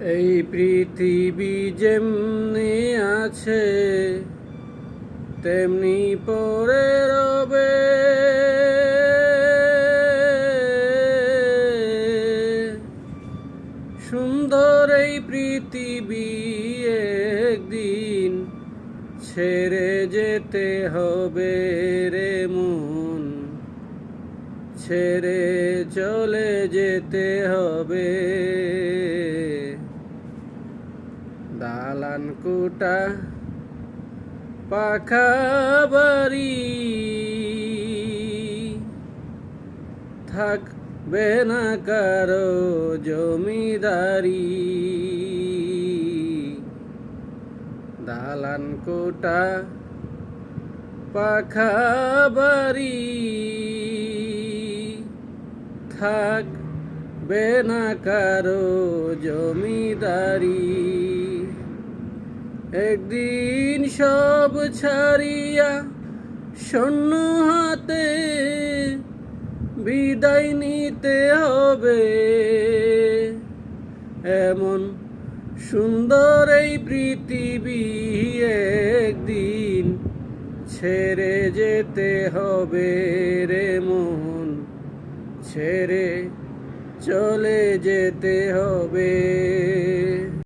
এই পৃথিবী যেমনি আছে তেমনি পড়ে রবে। সুন্দর এই পৃথিবী একদিন ছেড়ে যেতে হবে রে মন, ছেড়ে চলে যেতে হবে। দালান কোঠা পাখা বাড়ি থাকবে না কারো জমিদারি। দালান কোঠা পাখা বাড়ি থাকবে না কারো জমিদারি। একদিন সব ছাড়িয়া শূন্য হাতে বিদায় নিতে হবে। এমন সুন্দর এই পৃথিবী একদিন ছেড়ে যেতে হবে রে মন, ছেড়ে চলে যেতে হবে।